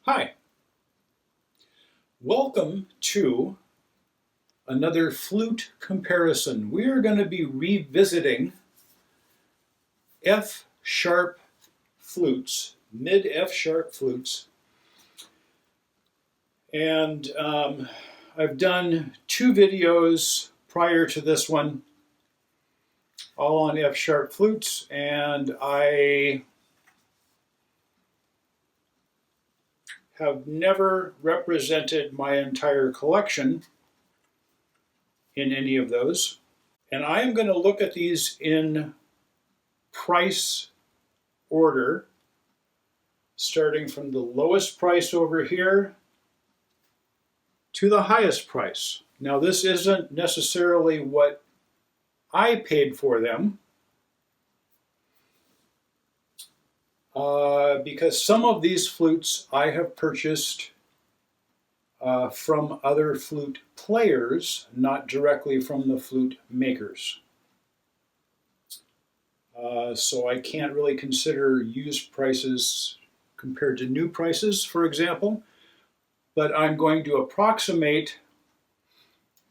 Hi, welcome to another flute comparison. We are going to be revisiting F-sharp flutes, mid F-sharp flutes. And I've done two videos prior to this one, all on F-sharp flutes, and I have never represented my entire collection in any of those. And I am going to look at these in price order, starting from the lowest price over here to the highest price. Now, this isn't necessarily what I paid for them, because some of these flutes I have purchased from other flute players, not directly from the flute makers. So I can't really consider used prices compared to new prices, for example, but I'm going to approximate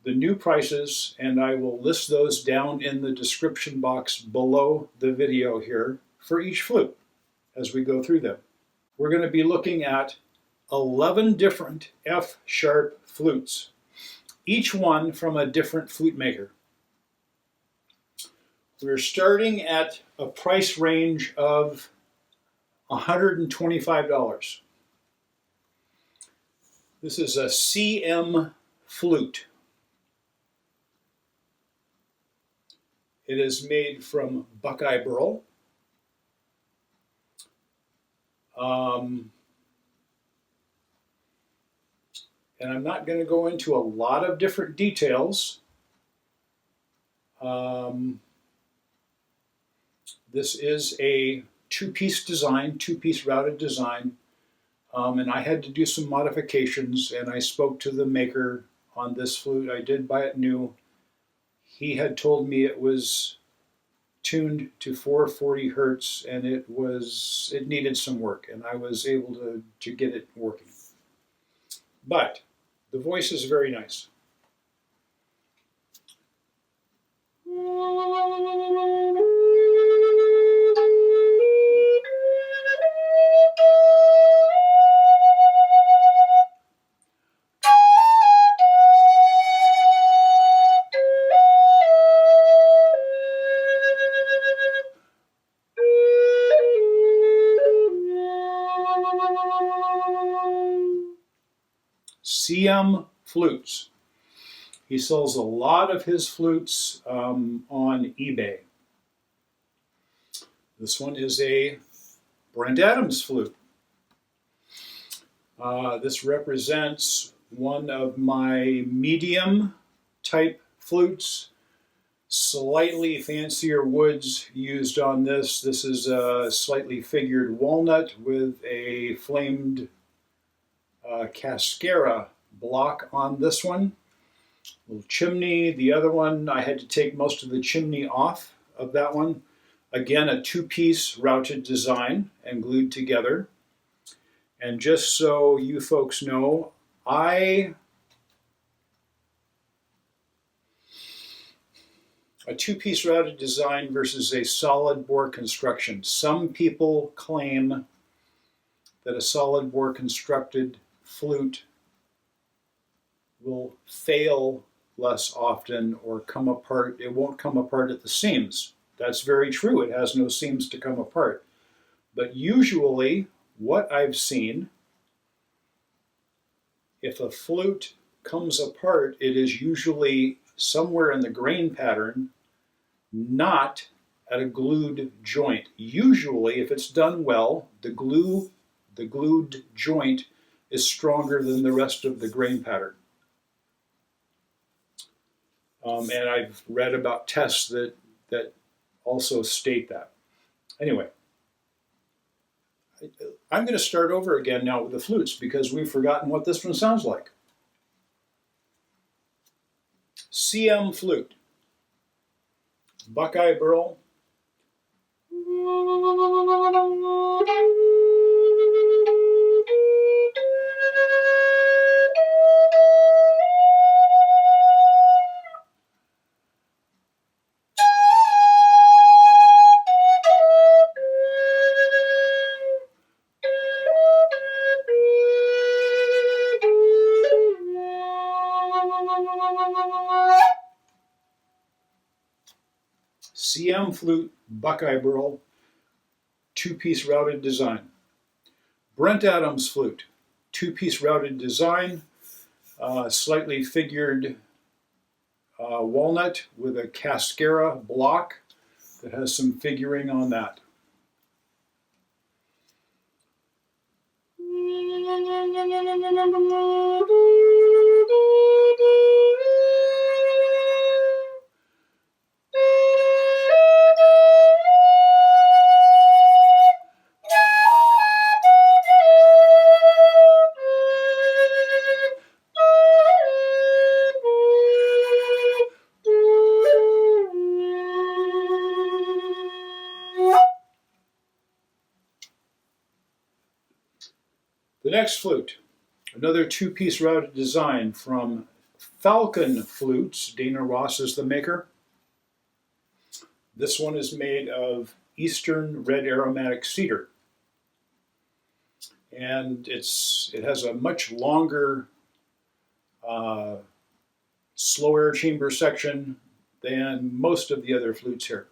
the new prices, and I will list those down in the description box below the video here for each flute as we go through them. We're going to be looking at 11 different F-sharp flutes, each one from a different flute maker. We're starting at a price range of $125. This is a CM flute. It is made from buckeye burl. And I'm not going to go into a lot of different details. This is a two-piece design, two-piece routed design, and I had to do some modifications, and I spoke to the maker on this flute. I did buy it new. He had told me it was tuned to 440 hertz, and it needed some work, and I was able to get it working. But the voice is very nice. CM Flutes. He sells a lot of his flutes on eBay. This one is a Brent Adams flute. This represents one of my medium type flutes. Slightly fancier woods used on this. This is a slightly figured walnut with a flamed cascara block on this one. Little chimney. The other one, I had to take most of the chimney off of that one. Again, a two-piece routed design and glued together. And just so you folks know, a two-piece routed design versus a solid bore construction. Some people claim that a solid bore constructed flute will fail less often or come apart. It won't come apart at the seams. That's very true. It has no seams to come apart. But usually, what I've seen, if a flute comes apart, it is usually somewhere in the grain pattern, not at a glued joint. Usually, if it's done well, the glued joint is stronger than the rest of the grain pattern. And I've read about tests that also state that. Anyway, I'm going to start over again now with the flutes because we've forgotten what this one sounds like. CM flute, buckeye burl. CM Flute Buckeye Burl, two-piece routed design. Brent Adams Flute, two-piece routed design, slightly figured walnut with a cascara block that has some figuring on that. The next flute, another two-piece routed design from Falcon Flutes. Dana Ross is the maker. This one is made of Eastern red aromatic cedar. And it has a much longer slow air chamber section than most of the other flutes here.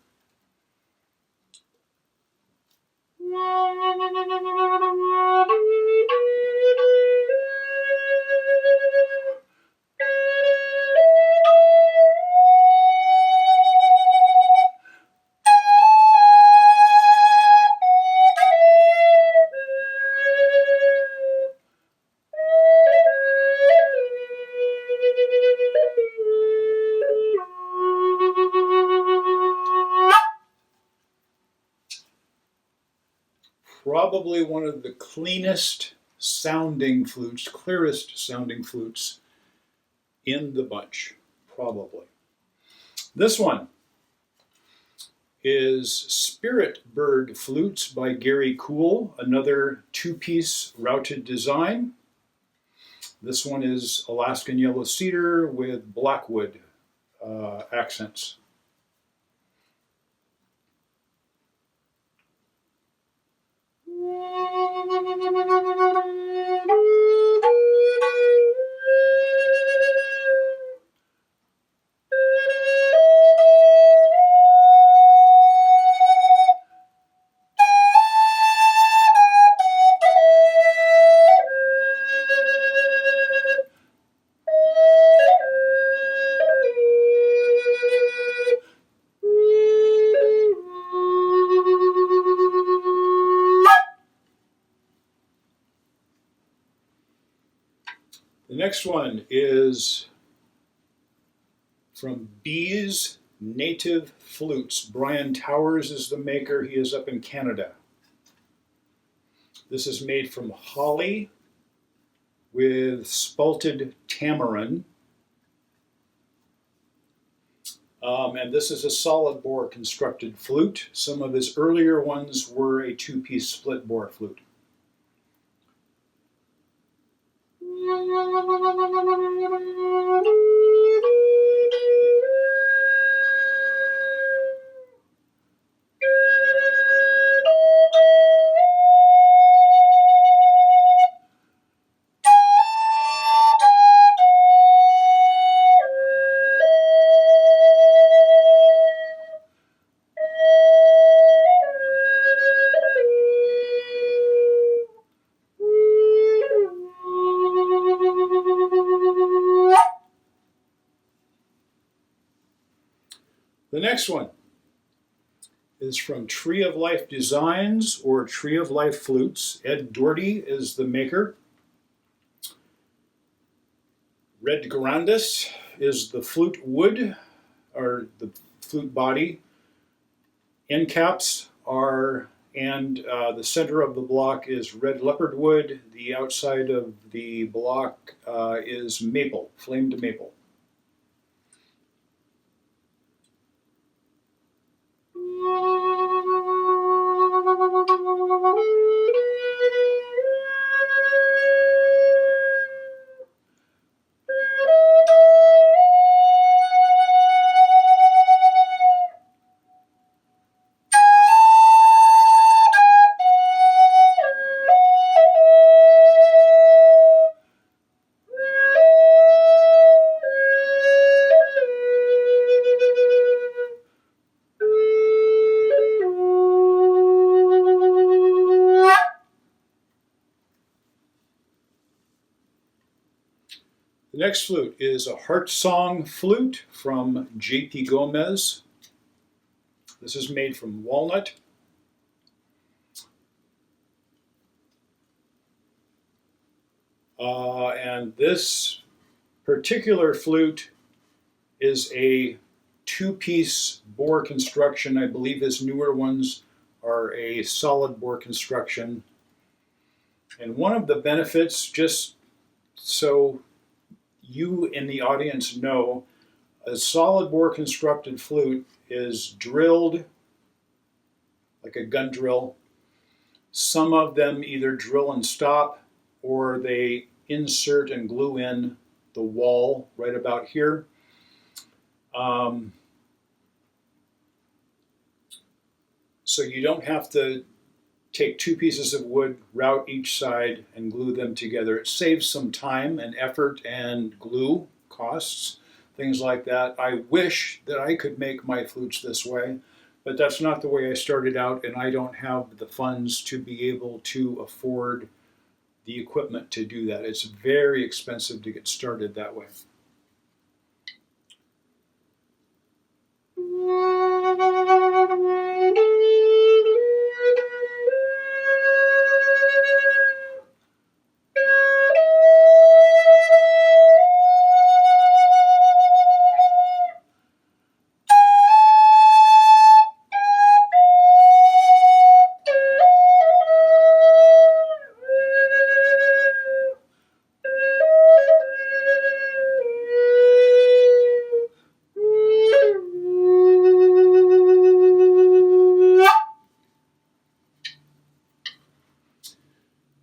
Probably one of the cleanest sounding flutes, clearest sounding flutes in the bunch, probably. This one is Spirit Bird Flutes by Gary Cool, another two-piece routed design. This one is Alaskan yellow cedar with blackwood accents. The next one is from Bees Native Flutes. Brian Towers is the maker. He is up in Canada. This is made from holly with spalted tamarin. And this is a solid bore constructed flute. Some of his earlier ones were a two-piece split bore flute. The next one is from Tree of Life Designs or Tree of Life Flutes. Ed Doherty is the maker. Red Grandis is the flute wood, or the flute body. End caps are, and the center of the block is red leopard wood. The outside of the block is maple, flamed maple. The next flute is a Heart Song flute from J.P. Gomez. This is made from walnut. And this particular flute is a two-piece bore construction. I believe his newer ones are a solid bore construction. And one of the benefits, just so you in the audience know, a solid bore constructed flute is drilled like a gun drill. Some of them either drill and stop, or they insert and glue in the wall right about here. So you don't have to take two pieces of wood, route each side, and glue them together. It saves some time and effort and glue costs, things like that. I wish that I could make my flutes this way, but that's not the way I started out, and I don't have the funds to be able to afford the equipment to do that. It's very expensive to get started that way.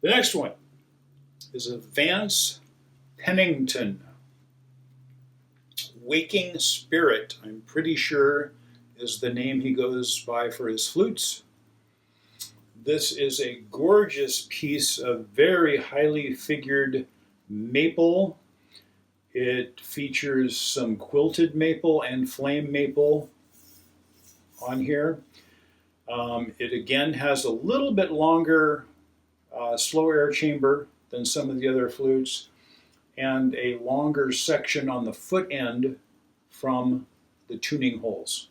The next one is a Vance Pennington Waking Spirit, I'm pretty sure is the name he goes by for his flutes. This is a gorgeous piece of very highly figured maple. It features some quilted maple and flame maple on here. It again has a little bit longer slow air chamber than some of the other flutes, and a longer section on the foot end from the tuning holes.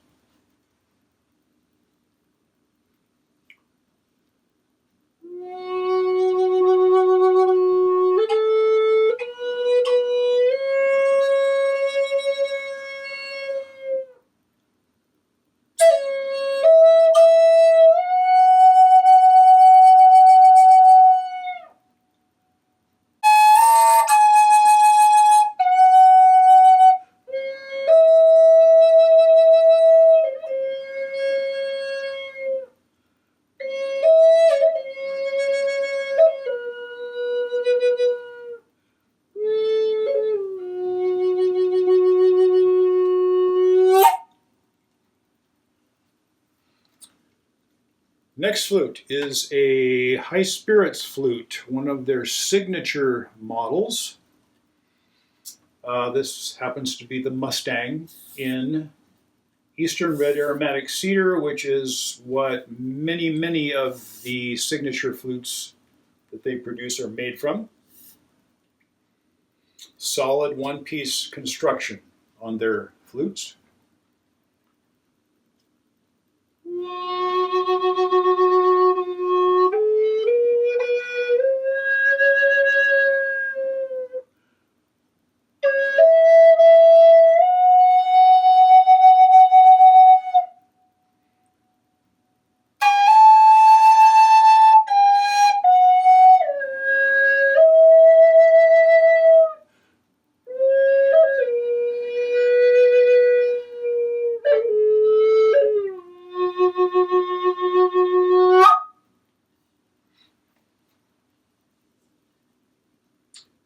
Next flute is a High Spirits flute, one of their signature models. This happens to be the Mustang in Eastern Red Aromatic Cedar, which is what many of the signature flutes that they produce are made from. Solid one-piece construction on their flutes.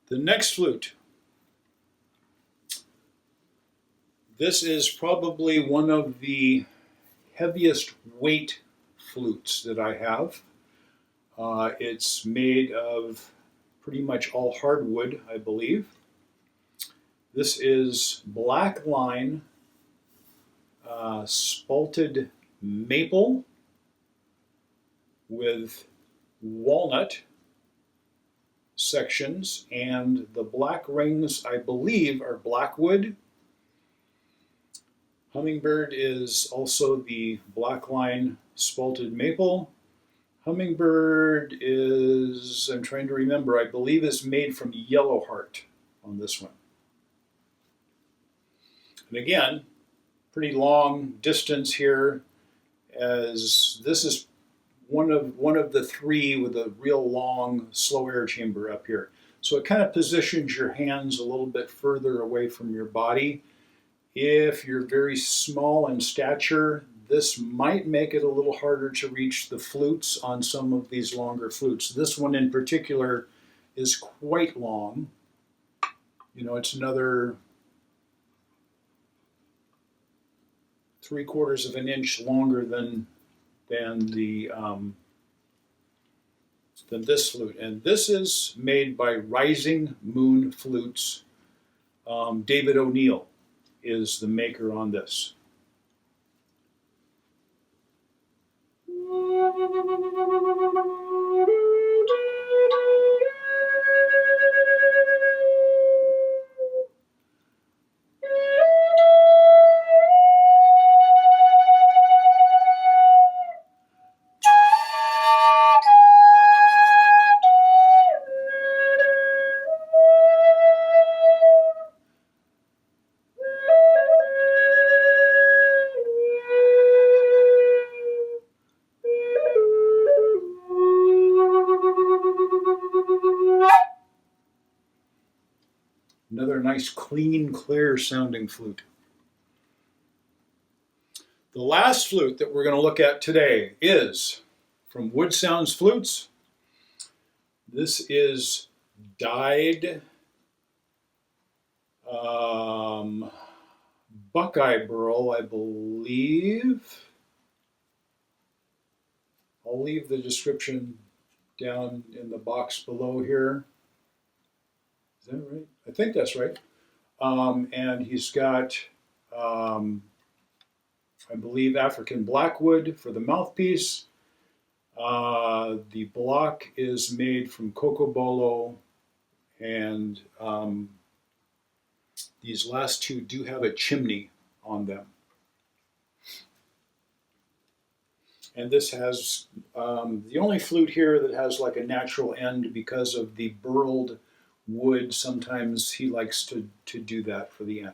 The next flute. This is probably one of the heaviest weight flutes that I have. It's made of pretty much all hardwood, I believe. This is black line spalted maple with walnut sections, and the black rings, I believe, are blackwood. Hummingbird is also the black line spalted maple. Hummingbird is, I'm trying to remember, I believe is made from yellow heart on this one. And again, pretty long distance here, as this is one of the three with a real long slow air chamber up here. So it kind of positions your hands a little bit further away from your body. If you're very small in stature, this might make it a little harder to reach the flutes on some of these longer flutes. This one in particular is quite long. You know, it's another 3/4 of an inch longer than this flute. And this is made by Rising Moon Flutes. David O'Neill is the maker on this. Another nice, clean, clear sounding flute. The last flute that we're going to look at today is from Wood Sounds Flutes. This is dyed Buckeye burl, I believe. I'll leave the description down in the box below here. Is that right? I think that's right. And he's got, I believe, African blackwood for the mouthpiece. The block is made from cocobolo, and these last two do have a chimney on them. And this has the only flute here that has like a natural end because of the burled wood. Sometimes he likes to do that for the end.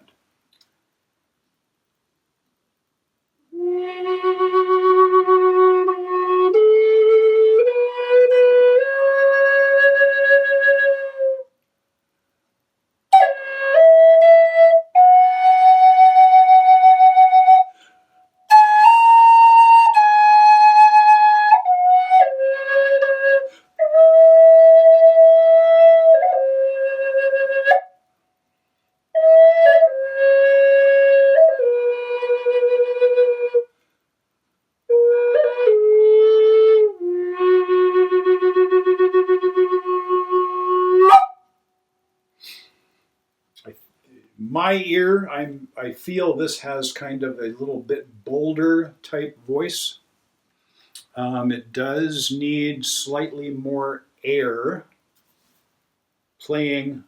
My ear, I feel this has kind of a little bit bolder type voice. It does need slightly more air playing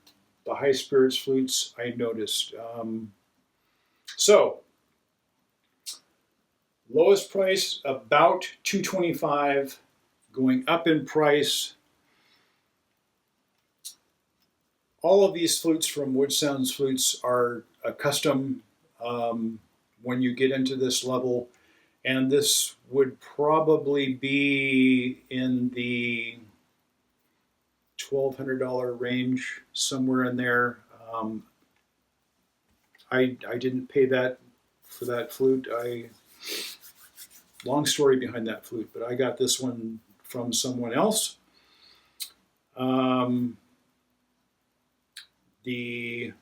the high spirits flutes, I noticed. So, lowest price about $225, going up in price. All of these flutes from Wood Sounds Flutes are a custom when you get into this level, and this would probably be in the $1,200 range, somewhere in there. I didn't pay that for that flute. Long story behind that flute, but I got this one from someone else. The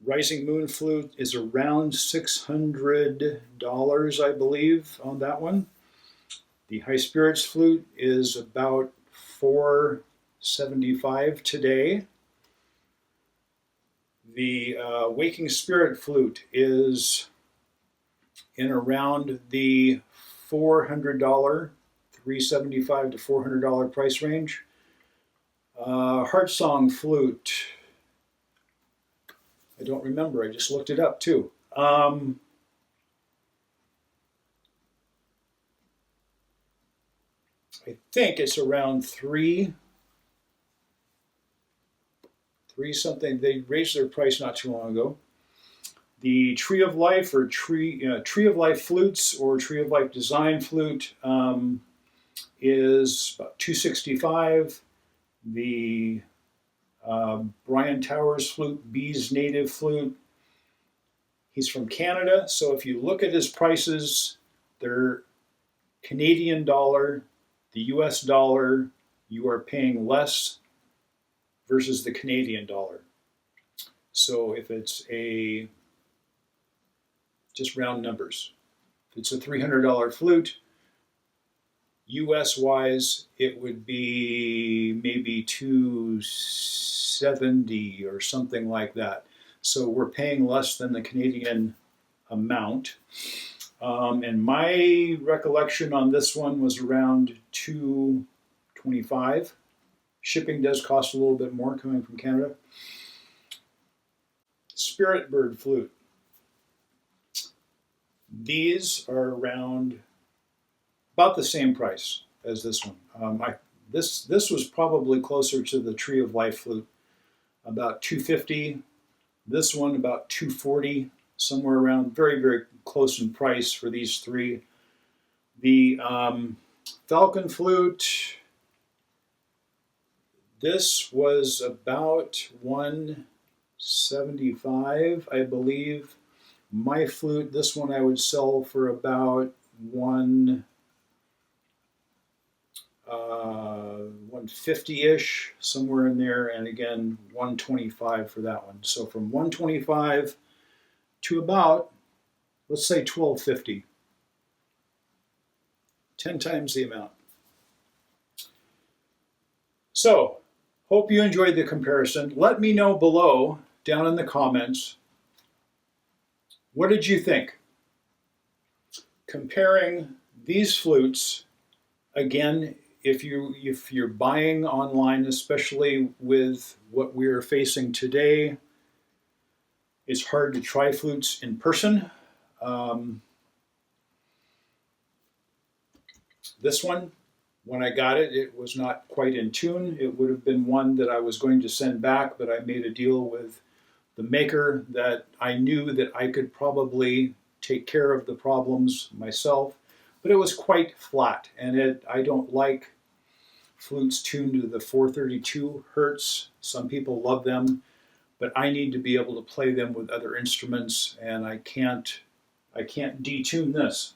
Rising Moon flute is around $600, I believe, on that one. The High Spirits flute is about $475 today. The Waking Spirit flute is in around the $400, $375 to $400 price range. Heart Song Flute. I don't remember. I just looked it up too. I think it's around three something. They raised their price not too long ago. The Tree of Life or Tree of Life Flutes or Tree of Life Design Flute is about $265. The Brian Towers Flute, Bees Native Flute. He's from Canada, so if you look at his prices, they're Canadian dollar, the US dollar, you are paying less versus the Canadian dollar. So if it's just round numbers, if it's a $300 flute, US wise, it would be maybe $270 or something like that. So we're paying less than the Canadian amount. And my recollection on this one was around $225. Shipping does cost a little bit more coming from Canada. Spirit Bird Flute. These are around about the same price as this one. This was probably closer to the Tree of Life Flute, about $250. This one about $240, somewhere around, very, very close in price for these three. The Falcon Flute, this was about $175, I believe. My flute, this one I would sell for about $150-ish, somewhere in there, and again $125 for that one. So from $125 to about, let's say $1250, 10 times the amount. So hope you enjoyed the comparison. Let me know below down in the comments, what did you think? Comparing these flutes, again, if you're buying online, especially with what we're facing today, it's hard to try flutes in person. This one, when I got it, it was not quite in tune. It would have been one that I was going to send back, but I made a deal with the maker that I knew that I could probably take care of the problems myself. But it was quite flat, and I don't like flutes tuned to the 432 hertz. Some people love them, but I need to be able to play them with other instruments, and I can't detune this.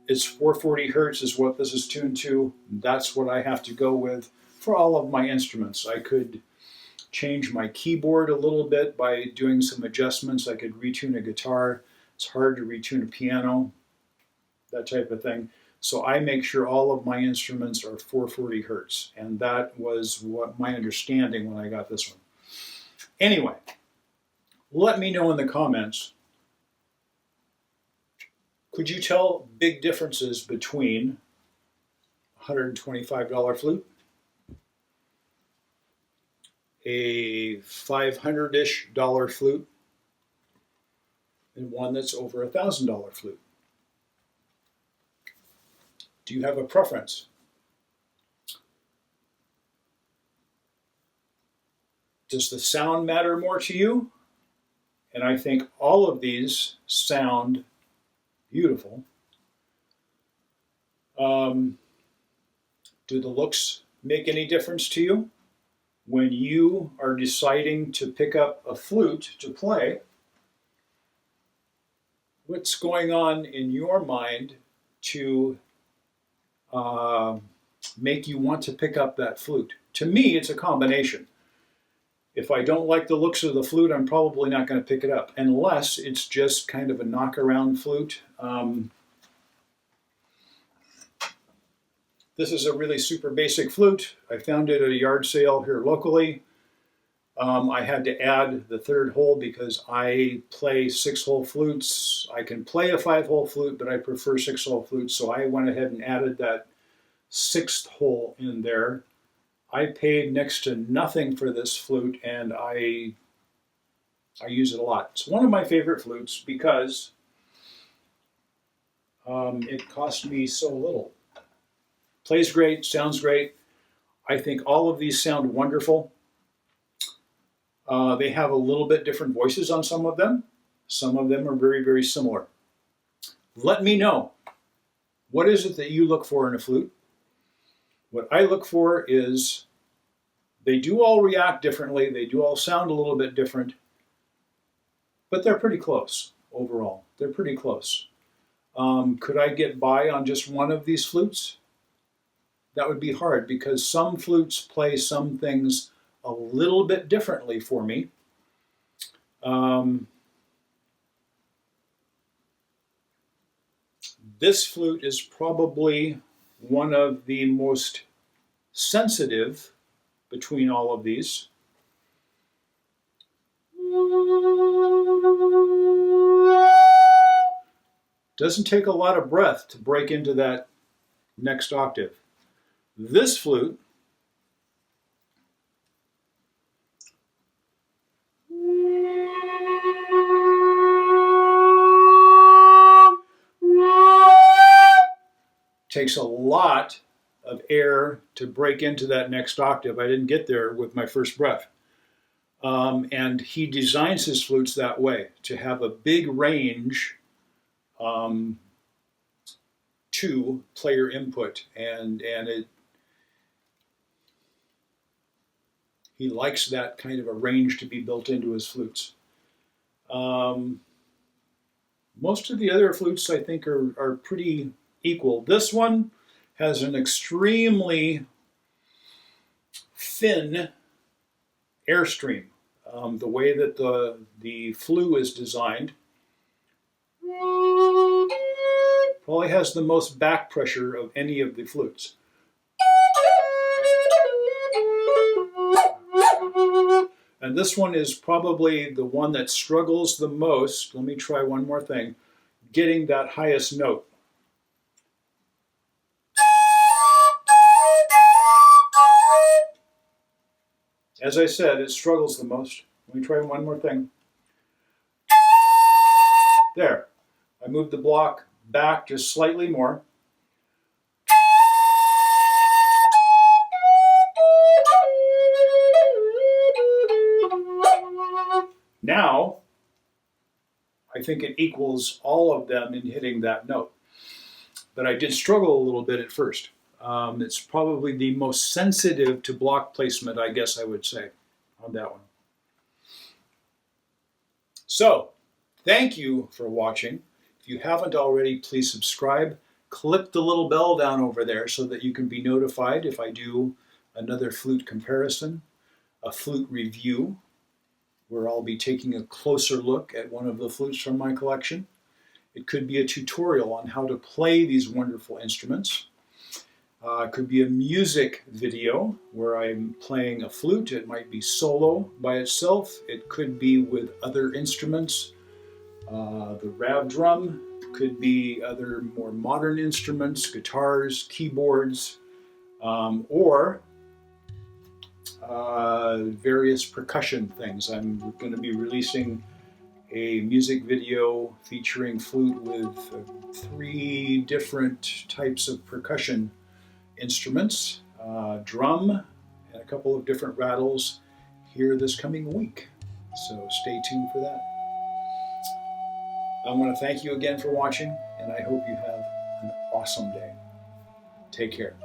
It's 440 hertz is what this is tuned to. That's what I have to go with for all of my instruments. I could change my keyboard a little bit by doing some adjustments. I could retune a guitar. It's hard to retune a piano, that type of thing. So I make sure all of my instruments are 440 hertz, and that was what my understanding when I got this one. Anyway, let me know in the comments, could you tell big differences between a $125 flute, a $500-ish flute, and one that's over $1,000 flute? Do you have a preference? Does the sound matter more to you? And I think all of these sound beautiful. Do the looks make any difference to you? When you are deciding to pick up a flute to play, what's going on in your mind to make you want to pick up that flute? To me, it's a combination. If I don't like the looks of the flute, I'm probably not going to pick it up, unless it's just kind of a knock-around flute. This is a really super basic flute. I found it at a yard sale here locally. I had to add the third hole because I play 6-hole flutes. I can play a 5-hole flute, but I prefer 6-hole flutes, so I went ahead and added that 6th hole in there. I paid next to nothing for this flute, and I use it a lot. It's one of my favorite flutes because it cost me so little. Plays great, sounds great. I think all of these sound wonderful. They have a little bit different voices on some of them. Some of them are very, very similar. Let me know, what is it that you look for in a flute? What I look for is they do all react differently. They do all sound a little bit different, but they're pretty close overall. They're pretty close. Could I get by on just one of these flutes? That would be hard because some flutes play some things a little bit differently for me. This flute is probably one of the most sensitive between all of these. Doesn't take a lot of breath to break into that next octave. This flute takes a lot of air to break into that next octave. I didn't get there with my first breath. And he designs his flutes that way, to have a big range to player input. And he likes that kind of a range to be built into his flutes. Most of the other flutes, I think, are pretty equal. This one has an extremely thin airstream. The way that the flue is designed probably has the most back pressure of any of the flutes. And this one is probably the one that struggles the most. Let me try one more thing. Getting that highest note. As I said, it struggles the most. Let me try one more thing. There. I moved the block back just slightly more. Now, I think it equals all of them in hitting that note. But I did struggle a little bit at first. It's probably the most sensitive to block placement, I guess I would say, on that one. So, thank you for watching. If you haven't already, please subscribe. Click the little bell down over there so that you can be notified if I do another flute comparison, a flute review, where I'll be taking a closer look at one of the flutes from my collection. It could be a tutorial on how to play these wonderful instruments. It could be a music video where I'm playing a flute. It might be solo by itself. It could be with other instruments. The rav drum could be other more modern instruments, guitars, keyboards, or various percussion things. I'm going to be releasing a music video featuring flute with 3 different types of percussion instruments, drum, and a couple of different rattles here this coming week. So stay tuned for that. I want to thank you again for watching, and I hope you have an awesome day. Take care.